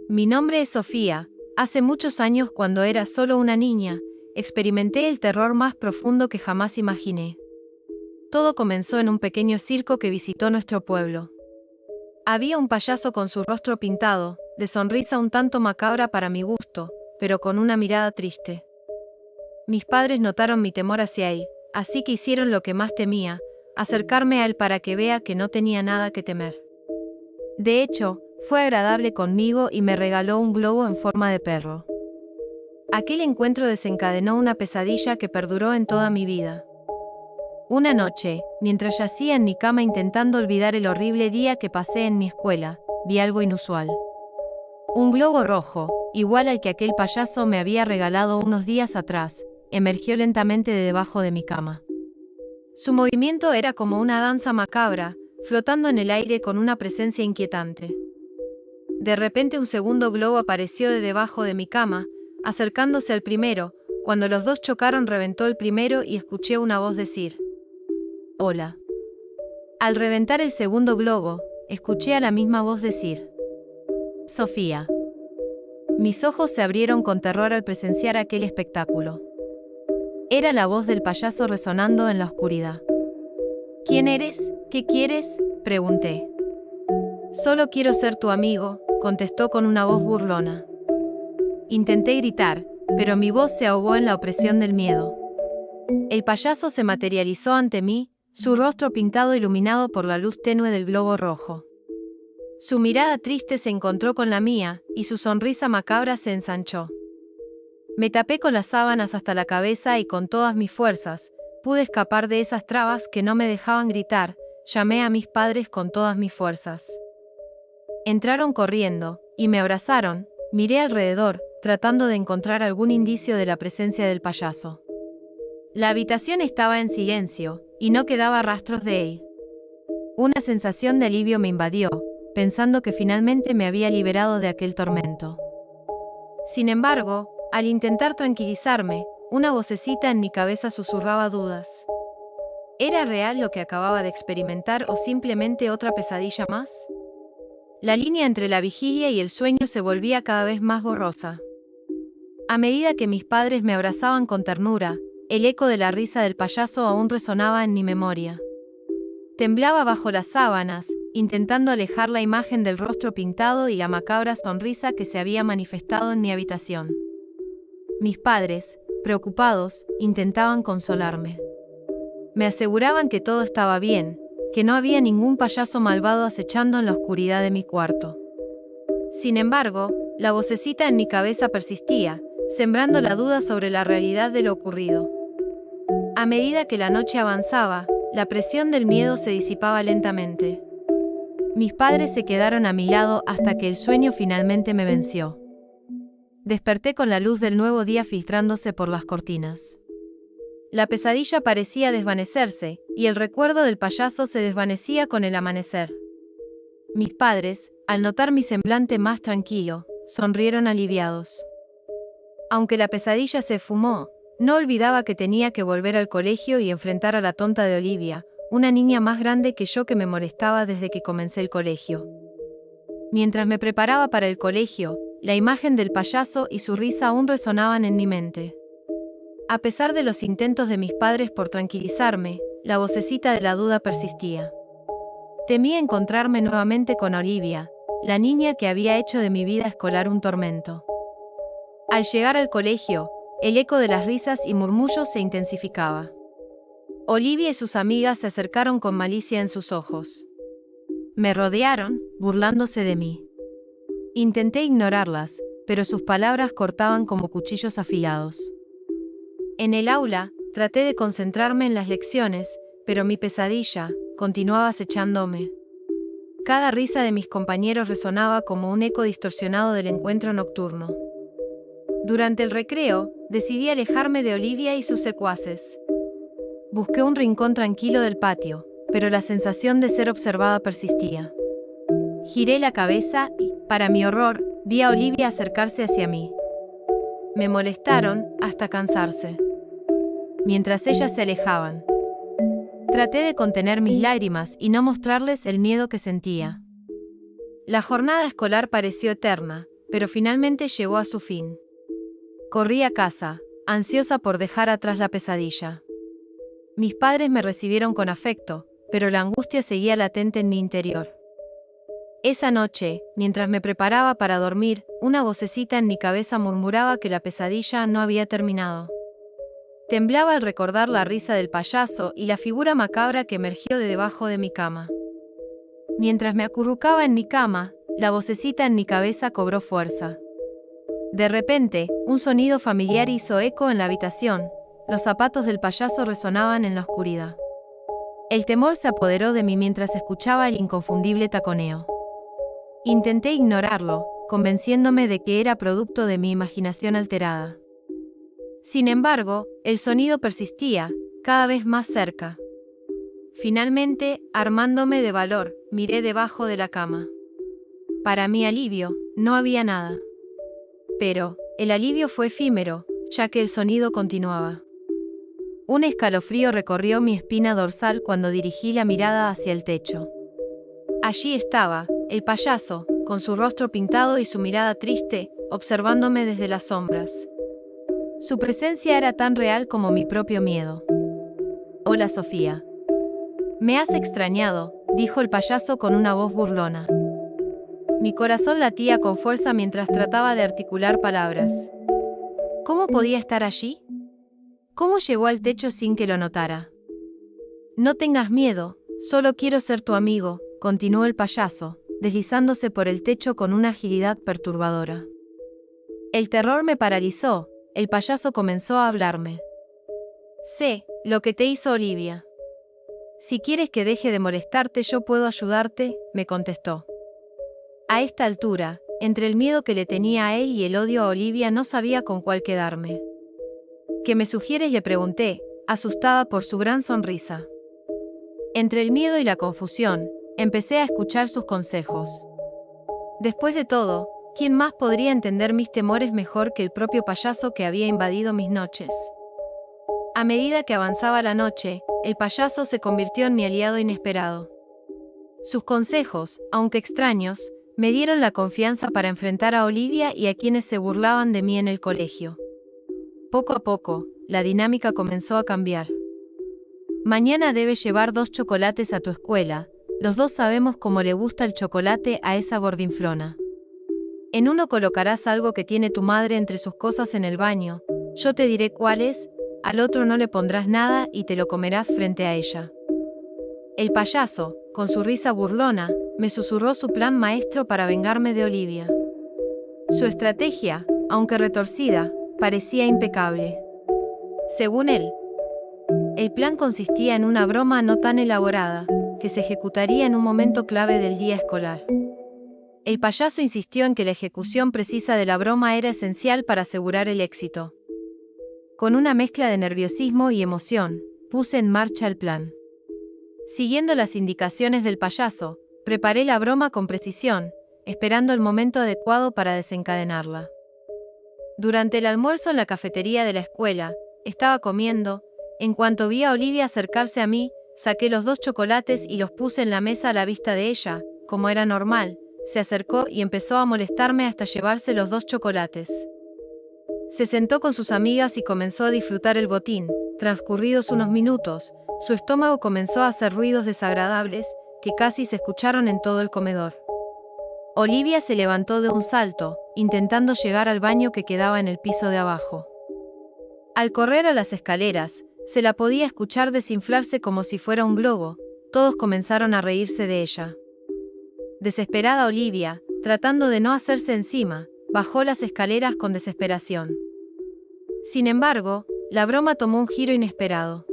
Mi nombre es Sofía. Hace muchos años, cuando era solo una niña, experimenté el terror más profundo que jamás imaginé. Todo comenzó en un pequeño circo que visitó nuestro pueblo. Había un payaso con su rostro pintado, de sonrisa un tanto macabra para mi gusto, pero con una mirada triste. Mis padres notaron mi temor hacia él, así que hicieron lo que más temía, acercarme a él para que vea que no tenía nada que temer. De hecho, fue agradable conmigo y me regaló un globo en forma de perro. Aquel encuentro desencadenó una pesadilla que perduró en toda mi vida. Una noche, mientras yacía en mi cama intentando olvidar el horrible día que pasé en mi escuela, vi algo inusual. Un globo rojo, igual al que aquel payaso me había regalado unos días atrás, emergió lentamente de debajo de mi cama. Su movimiento era como una danza macabra, flotando en el aire con una presencia inquietante. De repente un segundo globo apareció de debajo de mi cama, acercándose al primero. Cuando los dos chocaron, reventó el primero y escuché una voz decir: «Hola». Al reventar el segundo globo, escuché a la misma voz decir: «Sofía». Mis ojos se abrieron con terror al presenciar aquel espectáculo. Era la voz del payaso resonando en la oscuridad. «¿Quién eres? ¿Qué quieres?», pregunté. «Solo quiero ser tu amigo», contestó con una voz burlona. Intenté gritar, pero mi voz se ahogó en la opresión del miedo. El payaso se materializó ante mí, su rostro pintado iluminado por la luz tenue del globo rojo. Su mirada triste se encontró con la mía, y su sonrisa macabra se ensanchó. Me tapé con las sábanas hasta la cabeza y con todas mis fuerzas, pude escapar de esas trabas que no me dejaban gritar. Llamé a mis padres con todas mis fuerzas. Entraron corriendo, y me abrazaron. Miré alrededor, tratando de encontrar algún indicio de la presencia del payaso. La habitación estaba en silencio, y no quedaba rastros de él. Una sensación de alivio me invadió, pensando que finalmente me había liberado de aquel tormento. Sin embargo, al intentar tranquilizarme, una vocecita en mi cabeza susurraba dudas. ¿Era real lo que acababa de experimentar o simplemente otra pesadilla más? La línea entre la vigilia y el sueño se volvía cada vez más borrosa. A medida que mis padres me abrazaban con ternura, el eco de la risa del payaso aún resonaba en mi memoria. Temblaba bajo las sábanas, intentando alejar la imagen del rostro pintado y la macabra sonrisa que se había manifestado en mi habitación. Mis padres, preocupados, intentaban consolarme. Me aseguraban que todo estaba bien, que no había ningún payaso malvado acechando en la oscuridad de mi cuarto. Sin embargo, la vocecita en mi cabeza persistía, sembrando la duda sobre la realidad de lo ocurrido. A medida que la noche avanzaba, la presión del miedo se disipaba lentamente. Mis padres se quedaron a mi lado hasta que el sueño finalmente me venció. Desperté con la luz del nuevo día filtrándose por las cortinas. La pesadilla parecía desvanecerse, y el recuerdo del payaso se desvanecía con el amanecer. Mis padres, al notar mi semblante más tranquilo, sonrieron aliviados. Aunque la pesadilla se esfumó, no olvidaba que tenía que volver al colegio y enfrentar a la tonta de Olivia, una niña más grande que yo que me molestaba desde que comencé el colegio. Mientras me preparaba para el colegio, la imagen del payaso y su risa aún resonaban en mi mente. A pesar de los intentos de mis padres por tranquilizarme, la vocecita de la duda persistía. Temía encontrarme nuevamente con Olivia, la niña que había hecho de mi vida escolar un tormento. Al llegar al colegio, el eco de las risas y murmullos se intensificaba. Olivia y sus amigas se acercaron con malicia en sus ojos. Me rodearon, burlándose de mí. Intenté ignorarlas, pero sus palabras cortaban como cuchillos afilados. En el aula, traté de concentrarme en las lecciones, pero mi pesadilla continuaba acechándome. Cada risa de mis compañeros resonaba como un eco distorsionado del encuentro nocturno. Durante el recreo, decidí alejarme de Olivia y sus secuaces. Busqué un rincón tranquilo del patio, pero la sensación de ser observada persistía. Giré la cabeza y, para mi horror, vi a Olivia acercarse hacia mí. Me molestaron hasta cansarse. Mientras ellas se alejaban, traté de contener mis lágrimas y no mostrarles el miedo que sentía. La jornada escolar pareció eterna, pero finalmente llegó a su fin. Corrí a casa, ansiosa por dejar atrás la pesadilla. Mis padres me recibieron con afecto, pero la angustia seguía latente en mi interior. Esa noche, mientras me preparaba para dormir, una vocecita en mi cabeza murmuraba que la pesadilla no había terminado. Temblaba al recordar la risa del payaso y la figura macabra que emergió de debajo de mi cama. Mientras me acurrucaba en mi cama, la vocecita en mi cabeza cobró fuerza. De repente, un sonido familiar hizo eco en la habitación. Los zapatos del payaso resonaban en la oscuridad. El temor se apoderó de mí mientras escuchaba el inconfundible taconeo. Intenté ignorarlo, convenciéndome de que era producto de mi imaginación alterada. Sin embargo, el sonido persistía, cada vez más cerca. Finalmente, armándome de valor, miré debajo de la cama. Para mi alivio, no había nada. Pero, el alivio fue efímero, ya que el sonido continuaba. Un escalofrío recorrió mi espina dorsal cuando dirigí la mirada hacia el techo. Allí estaba, el payaso, con su rostro pintado y su mirada triste, observándome desde las sombras. Su presencia era tan real como mi propio miedo. «Hola, Sofía. Me has extrañado», dijo el payaso con una voz burlona. Mi corazón latía con fuerza mientras trataba de articular palabras. ¿Cómo podía estar allí? ¿Cómo llegó al techo sin que lo notara? «No tengas miedo, solo quiero ser tu amigo», continuó el payaso, deslizándose por el techo con una agilidad perturbadora. El terror me paralizó. El payaso comenzó a hablarme. «Sé lo que te hizo Olivia. Si quieres que deje de molestarte, yo puedo ayudarte», me contestó. A esta altura, entre el miedo que le tenía a él y el odio a Olivia, no sabía con cuál quedarme. «¿Qué me sugieres?», le pregunté, asustada por su gran sonrisa. Entre el miedo y la confusión, empecé a escuchar sus consejos. Después de todo, ¿quién más podría entender mis temores mejor que el propio payaso que había invadido mis noches? A medida que avanzaba la noche, el payaso se convirtió en mi aliado inesperado. Sus consejos, aunque extraños, me dieron la confianza para enfrentar a Olivia y a quienes se burlaban de mí en el colegio. Poco a poco, la dinámica comenzó a cambiar. «Mañana debes llevar 2 chocolates a tu escuela. Los 2 sabemos cómo le gusta el chocolate a esa gordinflona. En uno colocarás algo que tiene tu madre entre sus cosas en el baño. Yo te diré cuál es, al otro no le pondrás nada y te lo comerás frente a ella». El payaso, con su risa burlona, me susurró su plan maestro para vengarme de Olivia. Su estrategia, aunque retorcida, parecía impecable. Según él, el plan consistía en una broma no tan elaborada, que se ejecutaría en un momento clave del día escolar. El payaso insistió en que la ejecución precisa de la broma era esencial para asegurar el éxito. Con una mezcla de nerviosismo y emoción, puse en marcha el plan. Siguiendo las indicaciones del payaso, preparé la broma con precisión, esperando el momento adecuado para desencadenarla. Durante el almuerzo en la cafetería de la escuela, estaba comiendo. En cuanto vi a Olivia acercarse a mí, saqué los 2 chocolates y los puse en la mesa a la vista de ella. Como era normal, se acercó y empezó a molestarme hasta llevarse los 2 chocolates. Se sentó con sus amigas y comenzó a disfrutar el botín. Transcurridos unos minutos, su estómago comenzó a hacer ruidos desagradables, que casi se escucharon en todo el comedor. Olivia se levantó de un salto, intentando llegar al baño que quedaba en el piso de abajo. Al correr a las escaleras, se la podía escuchar desinflarse como si fuera un globo. Todos comenzaron a reírse de ella. Desesperada Olivia, tratando de no hacerse encima, bajó las escaleras con desesperación. Sin embargo, la broma tomó un giro inesperado.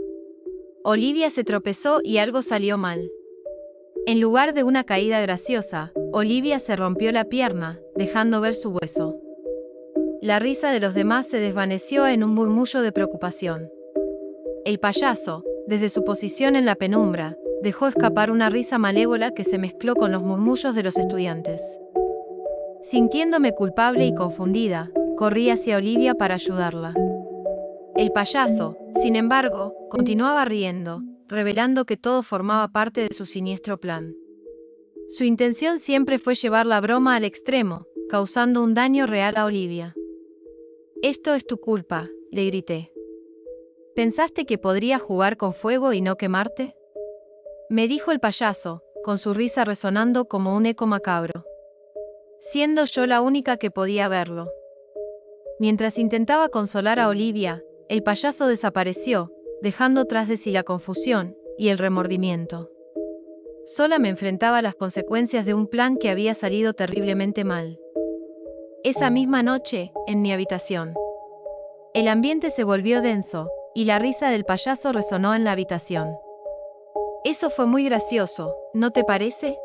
Olivia se tropezó y algo salió mal. En lugar de una caída graciosa, Olivia se rompió la pierna, dejando ver su hueso. La risa de los demás se desvaneció en un murmullo de preocupación. El payaso, desde su posición en la penumbra, dejó escapar una risa malévola que se mezcló con los murmullos de los estudiantes. Sintiéndome culpable y confundida, corrí hacia Olivia para ayudarla. El payaso, sin embargo, continuaba riendo, revelando que todo formaba parte de su siniestro plan. Su intención siempre fue llevar la broma al extremo, causando un daño real a Olivia. «Esto es tu culpa», le grité. «¿Pensaste que podría jugar con fuego y no quemarte?», me dijo el payaso, con su risa resonando como un eco macabro, siendo yo la única que podía verlo. Mientras intentaba consolar a Olivia, el payaso desapareció, dejando tras de sí la confusión y el remordimiento. Sola me enfrentaba a las consecuencias de un plan que había salido terriblemente mal. Esa misma noche, en mi habitación, el ambiente se volvió denso, y la risa del payaso resonó en la habitación. «Eso fue muy gracioso, ¿no te parece?»,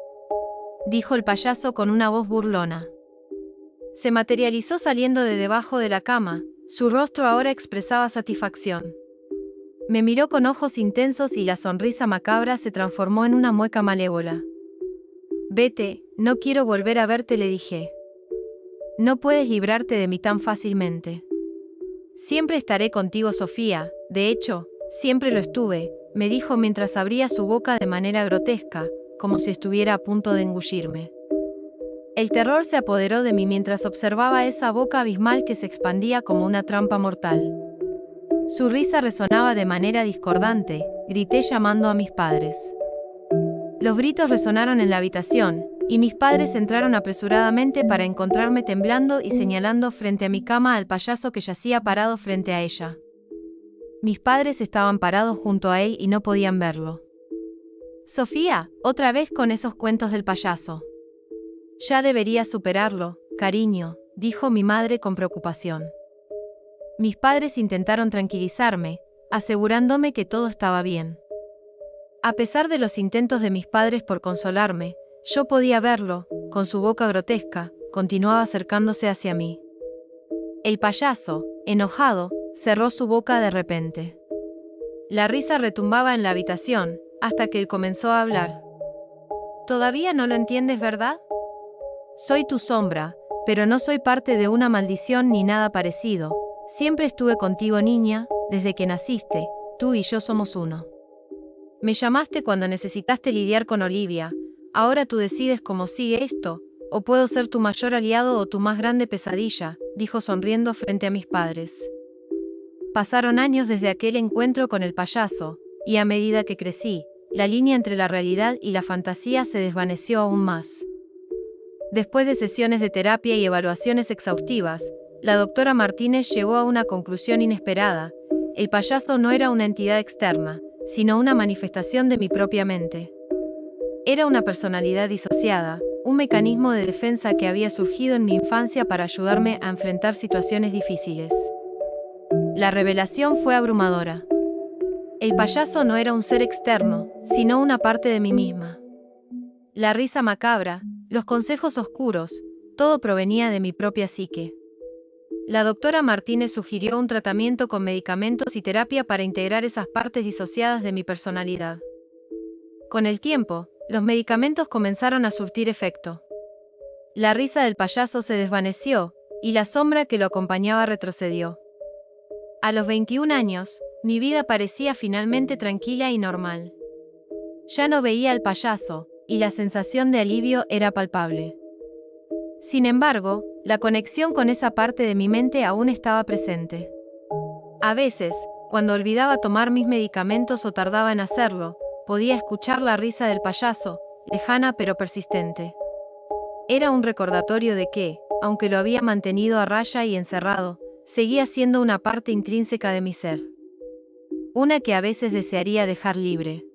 dijo el payaso con una voz burlona. Se materializó saliendo de debajo de la cama, su rostro ahora expresaba satisfacción. Me miró con ojos intensos y la sonrisa macabra se transformó en una mueca malévola. «Vete, no quiero volver a verte», le dije. «No puedes librarte de mí tan fácilmente. Siempre estaré contigo, Sofía, de hecho, siempre lo estuve», me dijo mientras abría su boca de manera grotesca, como si estuviera a punto de engullirme. El terror se apoderó de mí mientras observaba esa boca abismal que se expandía como una trampa mortal. Su risa resonaba de manera discordante, grité llamando a mis padres. Los gritos resonaron en la habitación, y mis padres entraron apresuradamente para encontrarme temblando y señalando frente a mi cama al payaso que yacía parado frente a ella. Mis padres estaban parados junto a él y no podían verlo. «Sofía, otra vez con esos cuentos del payaso». «Ya deberías superarlo, cariño», dijo mi madre con preocupación. Mis padres intentaron tranquilizarme, asegurándome que todo estaba bien. A pesar de los intentos de mis padres por consolarme, yo podía verlo, con su boca grotesca, continuaba acercándose hacia mí. El payaso, enojado, cerró su boca de repente. La risa retumbaba en la habitación, hasta que él comenzó a hablar. «¿Todavía no lo entiendes, verdad? Soy tu sombra, pero no soy parte de una maldición ni nada parecido. Siempre estuve contigo, niña, desde que naciste, tú y yo somos uno. Me llamaste cuando necesitaste lidiar con Olivia, ahora tú decides cómo sigue esto, o puedo ser tu mayor aliado o tu más grande pesadilla», dijo sonriendo frente a mis padres. Pasaron años desde aquel encuentro con el payaso, y a medida que crecí, la línea entre la realidad y la fantasía se desvaneció aún más. Después de sesiones de terapia y evaluaciones exhaustivas, la doctora Martínez llegó a una conclusión inesperada: el payaso no era una entidad externa, sino una manifestación de mi propia mente. Era una personalidad disociada, un mecanismo de defensa que había surgido en mi infancia para ayudarme a enfrentar situaciones difíciles. La revelación fue abrumadora. El payaso no era un ser externo, sino una parte de mí misma. La risa macabra, los consejos oscuros, todo provenía de mi propia psique. La doctora Martínez sugirió un tratamiento con medicamentos y terapia para integrar esas partes disociadas de mi personalidad. Con el tiempo, los medicamentos comenzaron a surtir efecto. La risa del payaso se desvaneció, y la sombra que lo acompañaba retrocedió. A los 21 años, mi vida parecía finalmente tranquila y normal. Ya no veía al payaso, y la sensación de alivio era palpable. Sin embargo, la conexión con esa parte de mi mente aún estaba presente. A veces, cuando olvidaba tomar mis medicamentos o tardaba en hacerlo, podía escuchar la risa del payaso, lejana pero persistente. Era un recordatorio de que, aunque lo había mantenido a raya y encerrado, seguía siendo una parte intrínseca de mi ser. Una que a veces desearía dejar libre.